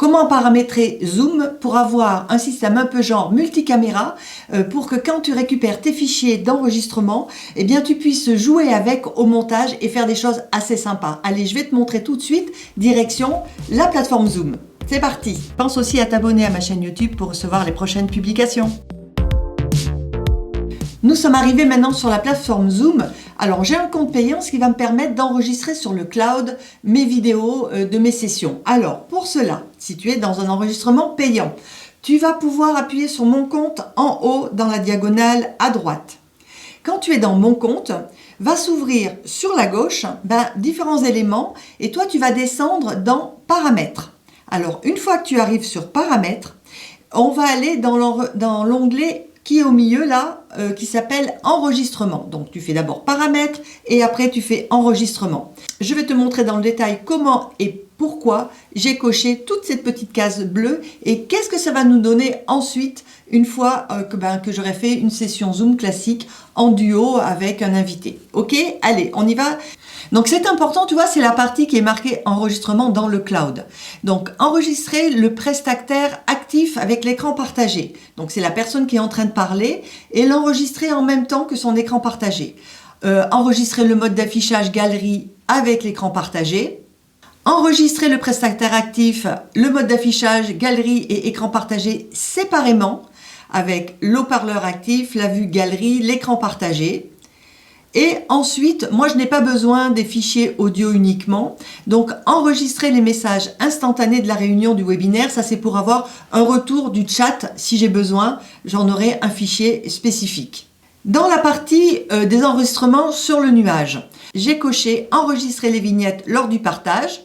Comment paramétrer Zoom pour avoir un système un peu genre multicaméra pour que quand tu récupères tes fichiers d'enregistrement, eh bien tu puisses jouer avec au montage et faire des choses assez sympas. Allez, je vais te montrer tout de suite, direction la plateforme Zoom. C'est parti! Pense aussi à t'abonner à ma chaîne YouTube pour recevoir les prochaines publications. Nous sommes arrivés maintenant sur la plateforme Zoom. Alors j'ai un compte payant, ce qui va me permettre d'enregistrer sur le cloud mes vidéos de mes sessions. Alors pour cela, si tu es dans un enregistrement payant, tu vas pouvoir appuyer sur mon compte en haut dans la diagonale à droite. Quand tu es dans mon compte, va s'ouvrir sur la gauche différents éléments et toi tu vas descendre dans paramètres. Alors une fois que tu arrives sur paramètres, on va aller dans l'onglet qui est au milieu là, qui s'appelle enregistrement. Donc tu fais d'abord paramètres et après tu fais enregistrement. Je vais te montrer dans le détail comment et pourquoi j'ai coché toutes ces petites cases bleues et qu'est-ce que ça va nous donner ensuite une fois que j'aurai fait une session Zoom classique en duo avec un invité. Ok, allez, on y va. Donc c'est important, tu vois, c'est la partie qui est marquée enregistrement dans le cloud. Donc enregistrer le prestataire actif avec l'écran partagé. Donc c'est la personne qui est en train de parler et l'enregistrer en même temps que son écran partagé. Enregistrer le mode d'affichage galerie avec l'écran partagé. Enregistrer le prestataire actif, le mode d'affichage galerie et écran partagé séparément avec l'haut-parleur actif, la vue galerie, l'écran partagé. Et ensuite, moi je n'ai pas besoin des fichiers audio uniquement, donc enregistrer les messages instantanés de la réunion du webinaire, ça c'est pour avoir un retour du chat si j'ai besoin, j'en aurai un fichier spécifique. Dans la partie des enregistrements sur le nuage, j'ai coché enregistrer les vignettes lors du partage,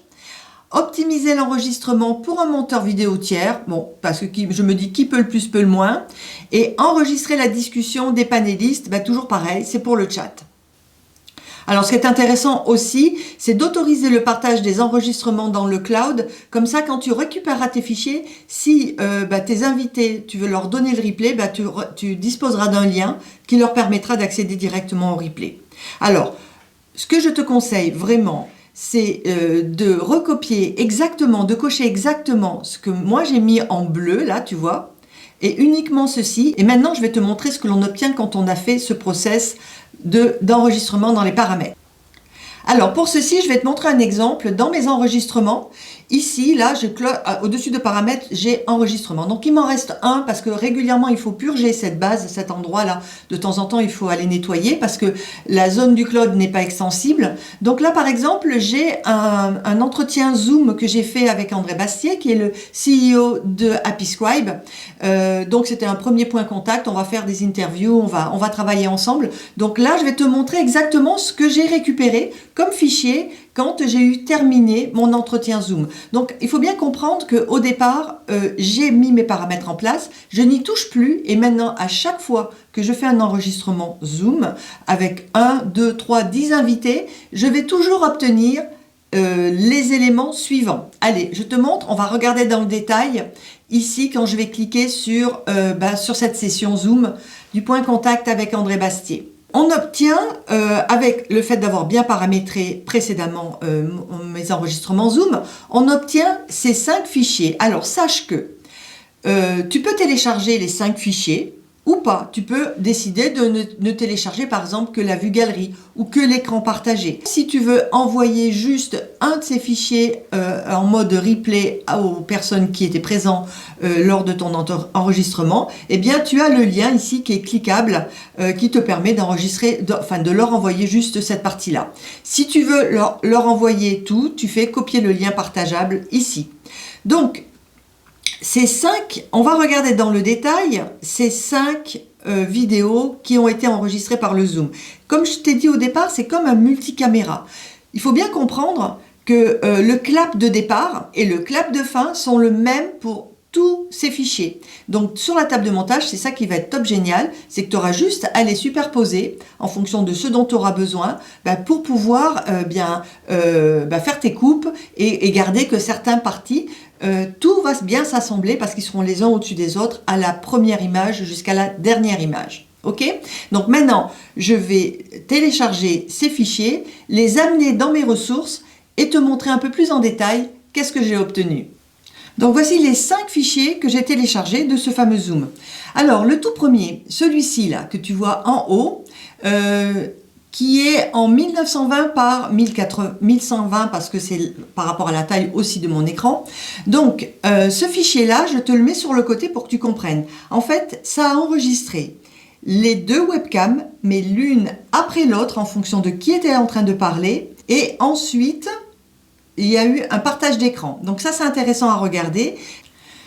optimiser l'enregistrement pour un monteur vidéo tiers, bon, parce que je me dis qui peut le plus peut le moins, et enregistrer la discussion des panélistes, toujours pareil, c'est pour le chat. Alors ce qui est intéressant aussi, c'est d'autoriser le partage des enregistrements dans le cloud, comme ça quand tu récupéreras tes fichiers, si tes invités, tu veux leur donner le replay, tu disposeras d'un lien qui leur permettra d'accéder directement au replay. Alors, ce que je te conseille vraiment, c'est de recopier exactement, de cocher exactement ce que moi j'ai mis en bleu, là tu vois, et uniquement ceci. Et maintenant je vais te montrer ce que l'on obtient quand on a fait ce process d'enregistrement dans les paramètres. Alors pour ceci, je vais te montrer un exemple dans mes enregistrements. Ici, là, au-dessus de paramètres, j'ai enregistrement. Donc il m'en reste un parce que régulièrement, il faut purger cette base, cet endroit-là. De temps en temps, il faut aller nettoyer parce que la zone du cloud n'est pas extensible. Donc là, par exemple, j'ai un entretien Zoom que j'ai fait avec André Bastier, qui est le CEO de HappyScribe. Donc c'était un premier point contact. On va faire des interviews, on va travailler ensemble. Donc là, je vais te montrer exactement ce que j'ai récupéré comme fichier quand j'ai terminé mon entretien Zoom. Donc il faut bien comprendre qu'au départ, j'ai mis mes paramètres en place, je n'y touche plus et maintenant à chaque fois que je fais un enregistrement Zoom avec 1, 2, 3, 10 invités, je vais toujours obtenir les éléments suivants. Allez, je te montre, on va regarder dans le détail ici quand je vais cliquer sur cette session Zoom du point contact avec André Bastier. On obtient, avec le fait d'avoir bien paramétré précédemment mes enregistrements Zoom, on obtient ces 5 fichiers. Alors, sache que tu peux télécharger les 5 fichiers ou pas. Tu peux décider de ne télécharger par exemple que la vue galerie ou que l'écran partagé. Si tu veux envoyer juste un de ces fichiers en mode replay aux personnes qui étaient présentes lors de ton enregistrement, eh bien tu as le lien ici qui est cliquable qui te permet d'enregistrer, de leur envoyer juste cette partie-là. Si tu veux leur envoyer tout, tu fais copier le lien partageable ici. Donc, ces 5, on va regarder dans le détail, ces 5 vidéos qui ont été enregistrées par le Zoom. Comme je t'ai dit au départ, c'est comme un multicaméra. Il faut bien comprendre que le clap de départ et le clap de fin sont le même pour tous ces fichiers. Donc sur la table de montage, c'est ça qui va être top génial, c'est que tu auras juste à les superposer en fonction de ce dont tu auras besoin pour pouvoir faire tes coupes et garder que certaines parties, tout va bien s'assembler parce qu'ils seront les uns au-dessus des autres à la première image jusqu'à la dernière image. Ok? Donc maintenant, je vais télécharger ces fichiers, les amener dans mes ressources et te montrer un peu plus en détail qu'est-ce que j'ai obtenu. Donc voici les 5 fichiers que j'ai téléchargés de ce fameux Zoom. Alors le tout premier, celui-ci là que tu vois en haut, qui est en 1920 par 1120 parce que c'est par rapport à la taille aussi de mon écran. Donc ce fichier là, je te le mets sur le côté pour que tu comprennes. En fait, ça a enregistré les 2 webcams, mais l'une après l'autre en fonction de qui était en train de parler, et ensuite il y a eu un partage d'écran. Donc ça, c'est intéressant à regarder.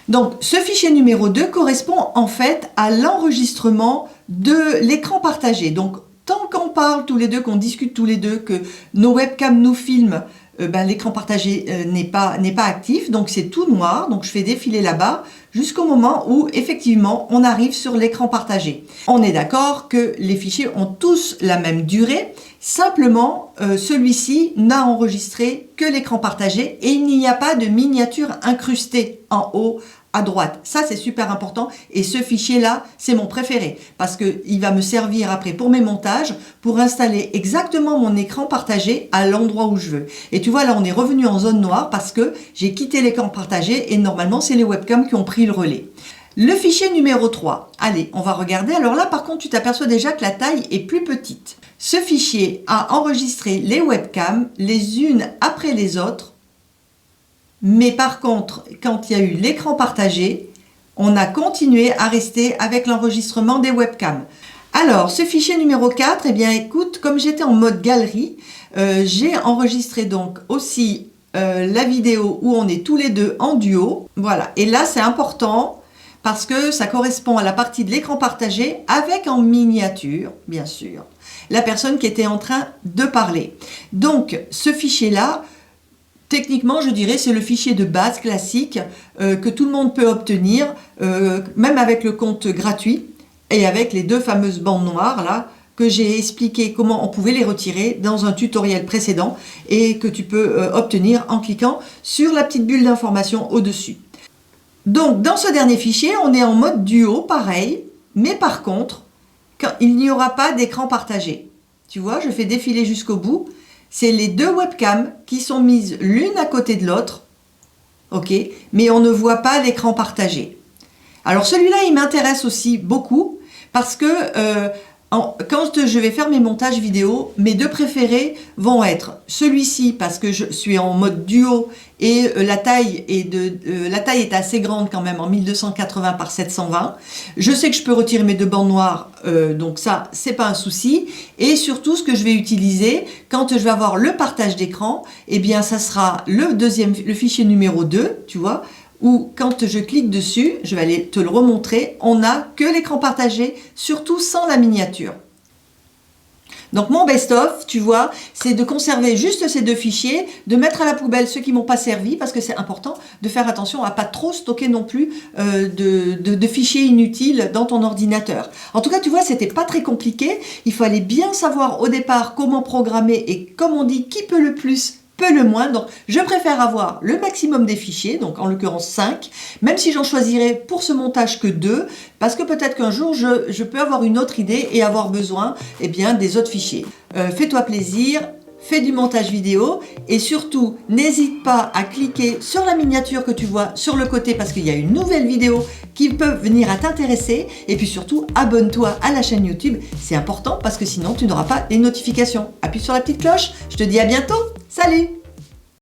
Donc ce fichier numéro 2 correspond en fait à l'enregistrement de l'écran partagé. Donc tant qu'on parle tous les deux, qu'on discute tous les deux, que nos webcams nous filment, l'écran partagé n'est pas actif, donc c'est tout noir. Donc je fais défiler la barre jusqu'au moment où effectivement on arrive sur l'écran partagé. On est d'accord que les fichiers ont tous la même durée, simplement celui-ci n'a enregistré que l'écran partagé et il n'y a pas de miniature incrustée en haut à droite. Ça, c'est super important et ce fichier-là, c'est mon préféré parce qu'il va me servir après pour mes montages, pour installer exactement mon écran partagé à l'endroit où je veux. Et tu vois, là, on est revenu en zone noire parce que j'ai quitté l'écran partagé et normalement, c'est les webcams qui ont pris le relais. Le fichier numéro 3, allez, on va regarder. Alors là, par contre, tu t'aperçois déjà que la taille est plus petite. Ce fichier a enregistré les webcams les unes après les autres. Mais par contre, quand il y a eu l'écran partagé, on a continué à rester avec l'enregistrement des webcams. Alors, ce fichier numéro 4, eh bien écoute, comme j'étais en mode galerie, j'ai enregistré donc aussi la vidéo où on est tous les deux en duo. Voilà, et là c'est important parce que ça correspond à la partie de l'écran partagé avec en miniature, bien sûr, la personne qui était en train de parler. Donc, ce fichier-là, techniquement, je dirais, c'est le fichier de base classique que tout le monde peut obtenir, même avec le compte gratuit et avec les 2 fameuses bandes noires là, que j'ai expliqué comment on pouvait les retirer dans un tutoriel précédent et que tu peux obtenir en cliquant sur la petite bulle d'information au-dessus. Donc, dans ce dernier fichier, on est en mode duo, pareil, mais par contre, il n'y aura pas d'écran partagé. Tu vois, je fais défiler jusqu'au bout. C'est les 2 webcams qui sont mises l'une à côté de l'autre, ok, mais on ne voit pas l'écran partagé. Alors celui-là, il m'intéresse aussi beaucoup parce que quand je vais faire mes montages vidéo, mes 2 préférés vont être celui-ci parce que je suis en mode duo et la taille est assez grande quand même en 1280 par 720. Je sais que je peux retirer mes 2 bandes noires, donc ça, c'est pas un souci. Et surtout, ce que je vais utiliser quand je vais avoir le partage d'écran, eh bien, ça sera le fichier numéro 2, tu vois, où quand je clique dessus, je vais aller te le remontrer, on n'a que l'écran partagé, surtout sans la miniature. Donc mon best-of, tu vois, c'est de conserver juste ces 2 fichiers, de mettre à la poubelle ceux qui ne m'ont pas servi, parce que c'est important de faire attention à ne pas trop stocker non plus de fichiers inutiles dans ton ordinateur. En tout cas, tu vois, c'était pas très compliqué. Il fallait bien savoir au départ comment programmer et comme on dit, qui peut le plus peut le moins. Donc je préfère avoir le maximum des fichiers, donc en l'occurrence 5, même si j'en choisirais pour ce montage que 2, parce que peut-être qu'un jour je peux avoir une autre idée et avoir besoin des autres fichiers. Fais-toi plaisir, fais du montage vidéo et surtout n'hésite pas à cliquer sur la miniature que tu vois sur le côté parce qu'il y a une nouvelle vidéo qui peut venir à t'intéresser, et puis surtout abonne-toi à la chaîne YouTube, c'est important parce que sinon tu n'auras pas les notifications. Appuie sur la petite cloche, je te dis à bientôt, salut!